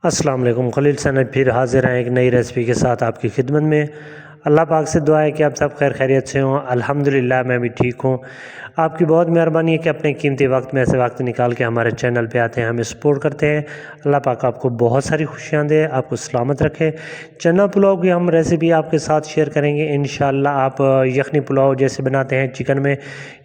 अस्सलाम वालेकुम। खलील सनद फिर हाज़िर हैं एक नई रेसिपी के साथ आपकी खिदमत में। अल्लाह पाक से दुआ है कि आप सब खैर खैरियत से हों। अल्हम्दुलिल्लाह मैं भी ठीक हूँ। आपकी बहुत मेहरबानी है कि अपने कीमती वक्त में ऐसे वक्त निकाल के हमारे चैनल पे आते हैं, हमें सपोर्ट करते हैं। अल्लाह पाक आपको बहुत सारी खुशियाँ दे, आपको सलामत रखे। चना पुलाव की हम रेसिपी आपके साथ शेयर करेंगे इंशाअल्लाह। आप यखनी पुलाव जैसे बनाते हैं चिकन में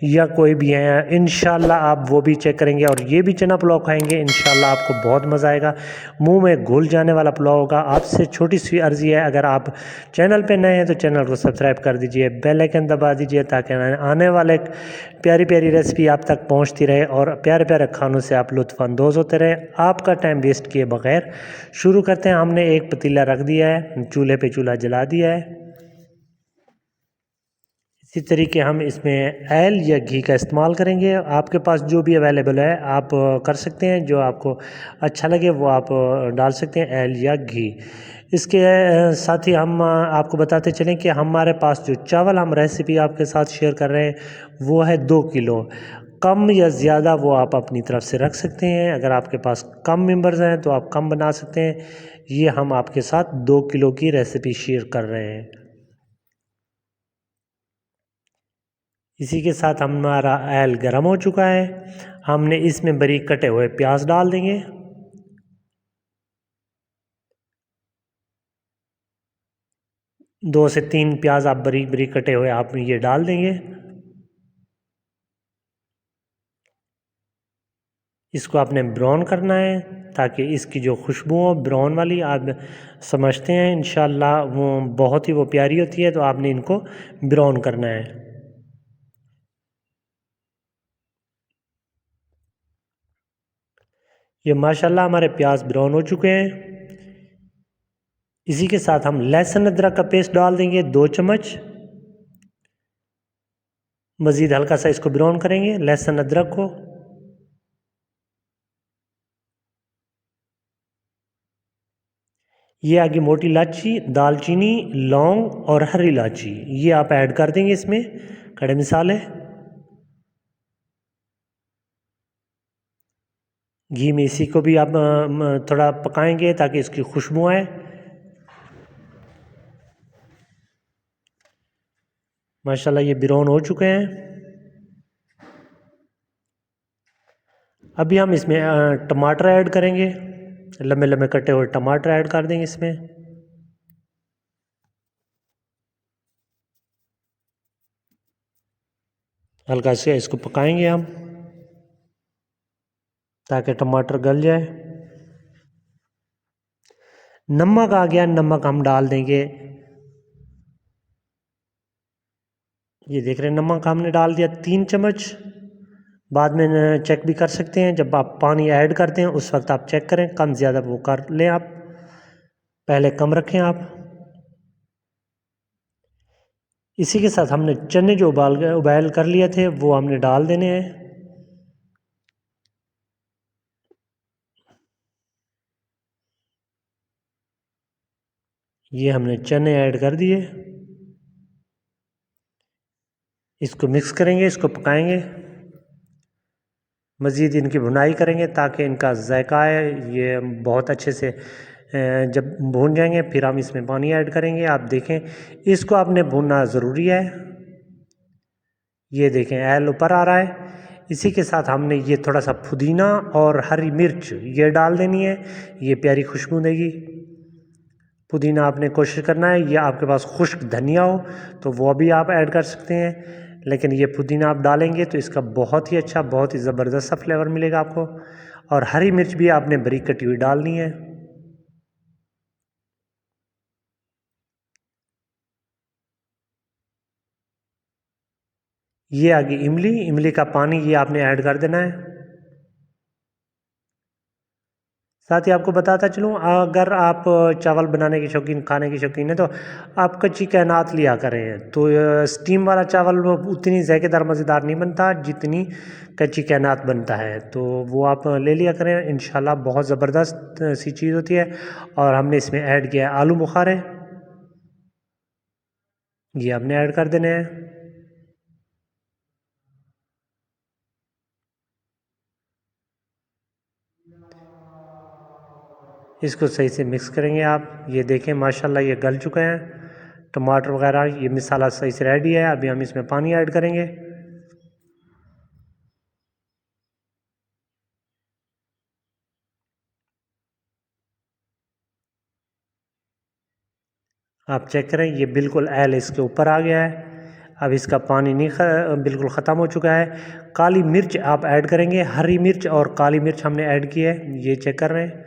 या कोई भी है, इंशाअल्लाह आप वो भी चेक करेंगे और ये भी चना पुलाव खाएंगे इंशाअल्लाह आपको बहुत मज़ा आएगा। मुंह में घुल जाने वाला पुलाव होगा। आपसे छोटी सी अर्जी है, अगर आप चैनल पे नए हैं तो चैनल को सब्सक्राइब कर दीजिए, बेल आइकन दबा दीजिए ताकि आने वाले प्यारी प्यारी रेसिपी आप तक पहुंचती रहे और प्यारे प्यारे खानों से आप लुत्फ़ अंदोज़ होते रहे, आपका टाइम वेस्ट किए बगैर। शुरू करते हैं। हमने एक पतीला रख दिया है, चूल्हे पे चूल्हा जला दिया है। इसी तरीके हम इसमें ऑयल या घी का इस्तेमाल करेंगे। आपके पास जो भी अवेलेबल है आप कर सकते हैं, जो आपको अच्छा लगे वो आप डाल सकते हैं, ऑयल या घी। इसके साथ ही हम आपको बताते चलें कि हमारे पास जो चावल हम रेसिपी आपके साथ शेयर कर रहे हैं वो है 2 किलो। कम या ज़्यादा वो आप अपनी तरफ से रख सकते हैं। अगर आपके पास कम मेंबर्स हैं तो आप कम बना सकते हैं। ये हम आपके साथ 2 किलो की रेसिपी शेयर कर रहे हैं। इसी के साथ हमारा ऑयल गर्म हो चुका है। हमने इसमें बारीक कटे हुए प्याज डाल देंगे। दो से तीन प्याज आप बारीक बारीक कटे हुए आप ये डाल देंगे। इसको आपने ब्राउन करना है ताकि इसकी जो खुशबू हो ब्राउन वाली, आप समझते हैं इंशाल्लाह वो बहुत ही वो प्यारी होती है, तो आपने इनको ब्राउन करना है। ये माशाल्लाह हमारे प्याज ब्राउन हो चुके हैं। इसी के साथ हम लहसुन अदरक का पेस्ट डाल देंगे 2 चम्मच। मज़ीद हल्का सा इसको ब्राउन करेंगे लहसुन अदरक को। ये आगे मोटी इलायची, दालचीनी, लौंग और हरी इलायची ये आप ऐड कर देंगे इसमें, खड़े मसाले। घी में इसी को भी आप थोड़ा पकाएंगे ताकि इसकी खुशबू आए। माशाल्लाह ये ब्राउन हो चुके हैं। अभी हम इसमें टमाटर ऐड करेंगे, लम्बे लम्बे कटे हुए टमाटर ऐड कर देंगे इसमें। हल्का से इसको पकाएंगे हम ताकि टमाटर गल जाए। नमक आ गया, नमक हम डाल देंगे। ये देख रहे हैं नमक हमने डाल दिया 3 चम्मच। बाद में चेक भी कर सकते हैं, जब आप पानी ऐड करते हैं उस वक्त आप चेक करें, कम ज़्यादा वो कर लें आप, पहले कम रखें आप। इसी के साथ हमने चने जो उबाल कर लिए थे वो हमने डाल देने हैं। ये हमने चने ऐड कर दिए। इसको मिक्स करेंगे, इसको पकाएंगे, मज़ीद इनकी भुनाई करेंगे ताकि इनका जायका है ये बहुत अच्छे से जब भून जाएंगे फिर हम इसमें पानी ऐड करेंगे। आप देखें इसको आपने भूनना ज़रूरी है। ये देखें ऐल ऊपर आ रहा है। इसी के साथ हमने ये थोड़ा सा पुदीना और हरी मिर्च ये डाल देनी है, ये प्यारी खुशबू देगी। पुदीना आपने कोशिश करना है, या आपके पास खुश्क धनिया हो तो वो भी आप ऐड कर सकते हैं, लेकिन ये पुदीना आप डालेंगे तो इसका बहुत ही अच्छा, बहुत ही ज़बरदस्त सा फ्लेवर मिलेगा आपको। और हरी मिर्च भी आपने बारीक कटी हुई डालनी है। ये आ गई इमली, इमली का पानी ये आपने ऐड कर देना है। साथ ही आपको बताता चलूँ, अगर आप चावल बनाने के शौकीन, खाने के शौकीन हैं तो आप कच्ची कैनात लिया करें, तो स्टीम वाला चावल वो उतनी ज़ायकेदार मज़ेदार नहीं बनता जितनी कच्ची कैनात बनता है। तो वो आप ले लिया करें, इंशाल्लाह बहुत ज़बरदस्त सी चीज़ होती है। और हमने इसमें ऐड किया है आलू बुखारे, ये हमने ऐड कर देने हैं। इसको सही से मिक्स करेंगे आप। ये देखें माशाल्लाह ये गल चुके हैं टमाटर वगैरह, ये मसाला सही से रेडी है। अभी हम इसमें पानी ऐड करेंगे। आप चेक करें ये बिल्कुल एल इसके ऊपर आ गया है। अब इसका पानी नहीं बिल्कुल ख़त्म हो चुका है। काली मिर्च आप ऐड करेंगे, हरी मिर्च और काली मिर्च हमने ऐड की है, ये चेक कर रहे हैं।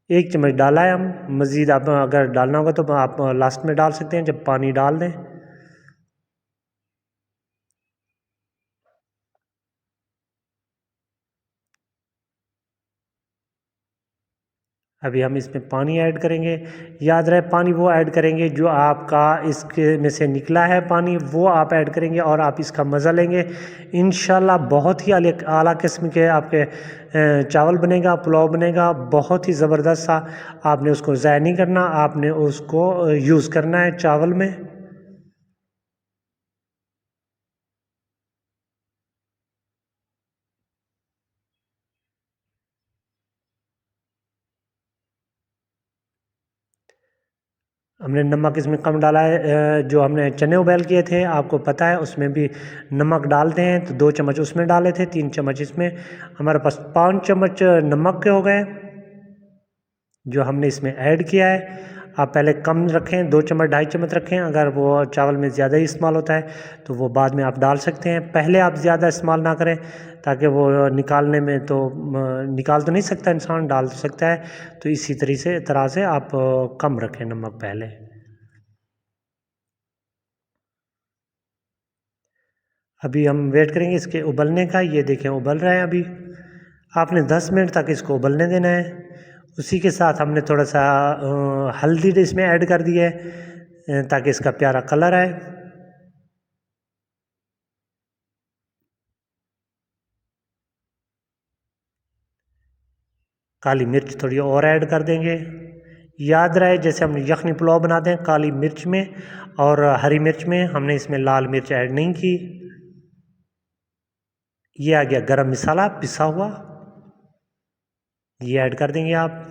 1 चम्मच डाला है हम, मज़ीद आप अगर डालना होगा तो आप लास्ट में डाल सकते हैं जब पानी डाल दें। अभी हम इसमें पानी ऐड करेंगे। याद रहे पानी वो ऐड करेंगे जो आपका इसके में से निकला है पानी, वो आप ऐड करेंगे और आप इसका मज़ा लेंगे। इंशाल्लाह बहुत ही आला किस्म के आपके चावल बनेगा, पुलाव बनेगा, बहुत ही ज़बरदस्त सा। आपने उसको ज़ाया नहीं करना, आपने उसको यूज़ करना है चावल में। हमने नमक इसमें कम डाला है। जो हमने चने उबाल किए थे आपको पता है उसमें भी नमक डालते हैं, तो 2 चम्मच उसमें डाले थे, 3 चम्मच इसमें। हमारे पास 5 चम्मच नमक के हो गए जो हमने इसमें ऐड किया है। आप पहले कम रखें, 2 चम्मच 2.5 चम्मच रखें। अगर वो चावल में ज़्यादा ही इस्तेमाल होता है तो वो बाद में आप डाल सकते हैं। पहले आप ज़्यादा इस्तेमाल ना करें ताकि वो निकालने में तो निकाल तो नहीं सकता इंसान, डाल तो सकता है। तो इसी तरह से आप कम रखें नमक पहले। अभी हम वेट करेंगे इसके उबलने का। ये देखें उबल रहा है अभी। आपने 10 मिनट तक इसको उबलने देना है। उसी के साथ हमने थोड़ा सा हल्दी इसमें ऐड कर दी है ताकि इसका प्यारा कलर आए। काली मिर्च थोड़ी और ऐड कर देंगे। याद रहे जैसे हम यखनी पुलाव बनाते हैं काली मिर्च में और हरी मिर्च में, हमने इसमें लाल मिर्च ऐड नहीं की। ये आ गया गरम मसाला पिसा हुआ, ये ऐड कर देंगे आप।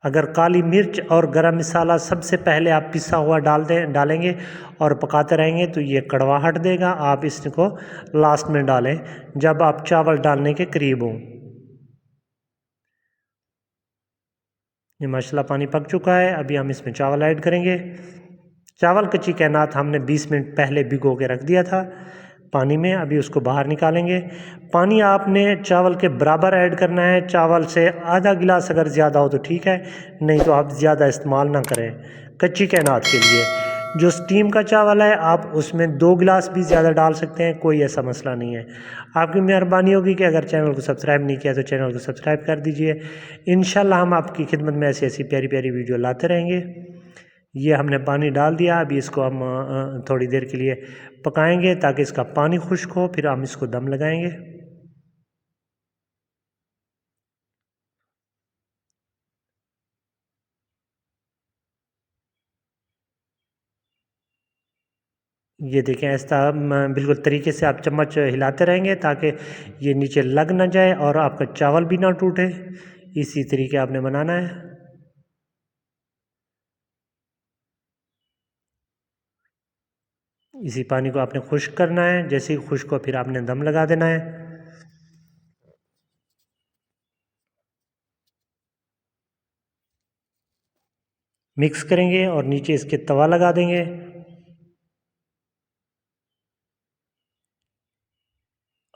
अगर काली मिर्च और गरम मसाला सबसे पहले आप पिसा हुआ डालेंगे और पकाते रहेंगे तो ये कड़वाहट देगा। आप इसको लास्ट में डालें जब आप चावल डालने के करीब हों। ये माशाल्लाह पानी पक चुका है। अभी हम इसमें चावल ऐड करेंगे। चावल कच्ची कैनात हमने 20 मिनट पहले भिगो के रख दिया था पानी में। अभी उसको बाहर निकालेंगे। पानी आपने चावल के बराबर ऐड करना है। चावल से आधा गिलास अगर ज़्यादा हो तो ठीक है, नहीं तो आप ज़्यादा इस्तेमाल ना करें कच्ची कैनात के लिए। जो स्टीम का चावल है आप उसमें 2 गिलास भी ज़्यादा डाल सकते हैं, कोई ऐसा मसला नहीं है। आपकी मेहरबानी होगी कि अगर चैनल को सब्सक्राइब नहीं किया तो चैनल को सब्सक्राइब कर दीजिए। इंशाल्लाह हम आपकी खिदमत में ऐसी ऐसी प्यारी प्यारी वीडियो लाते रहेंगे। ये हमने पानी डाल दिया। अभी इसको हम थोड़ी देर के लिए पकाएंगे ताकि इसका पानी खुश्क हो, फिर हम इसको दम लगाएंगे। ये देखें ऐसा बिल्कुल तरीके से आप चम्मच हिलाते रहेंगे ताकि ये नीचे लग ना जाए और आपका चावल भी ना टूटे। इसी तरीके आपने बनाना है। इसी पानी को आपने खुश्क करना है। जैसे ही खुश्क हो फिर आपने दम लगा देना है। मिक्स करेंगे और नीचे इसके तवा लगा देंगे।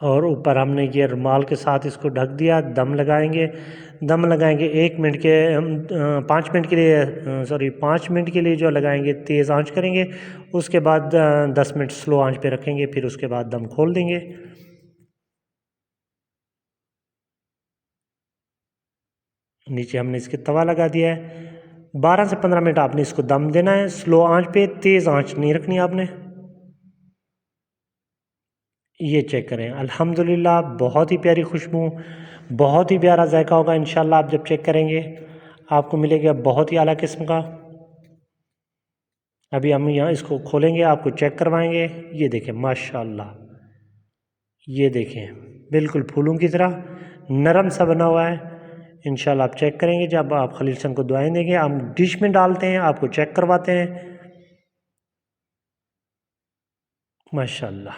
और ऊपर हमने ये रुमाल के साथ इसको ढक दिया। दम लगाएंगे। दम लगाएंगे 1 मिनट के 5 मिनट के लिए, सॉरी 5 मिनट के लिए जो लगाएंगे तेज़ आंच करेंगे। उसके बाद 10 मिनट स्लो आंच पे रखेंगे, फिर उसके बाद दम खोल देंगे। नीचे हमने इसके तवा लगा दिया है। 12 से 15 मिनट आपने इसको दम देना है स्लो आंच पे, तेज़ आंच नहीं रखनी आपने। ये चेक करें अल्हम्दुलिल्लाह बहुत ही प्यारी खुशबू, बहुत ही प्यारा जायका होगा इंशाल्लाह। आप जब चेक करेंगे आपको मिलेगा बहुत ही आला किस्म का। अभी हम यहाँ इसको खोलेंगे, आपको चेक करवाएंगे। ये देखें माशाल्लाह ये देखें बिल्कुल फूलों की तरह नरम सा बना हुआ है। इंशाल्लाह आप चेक करेंगे जब आप खलील हसन को दुआएं देंगे। हम डिश में डालते हैं, आपको चेक करवाते हैं। माशाल्लाह,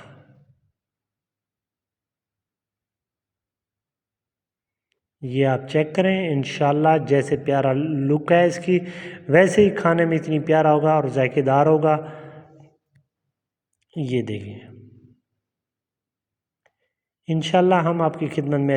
ये आप चेक करें। इंशाल्लाह जैसे प्यारा लुक है इसकी, वैसे ही खाने में इतनी प्यारा होगा और जायकेदार होगा। ये देखिए, इंशाल्लाह हम आपकी खिदमत में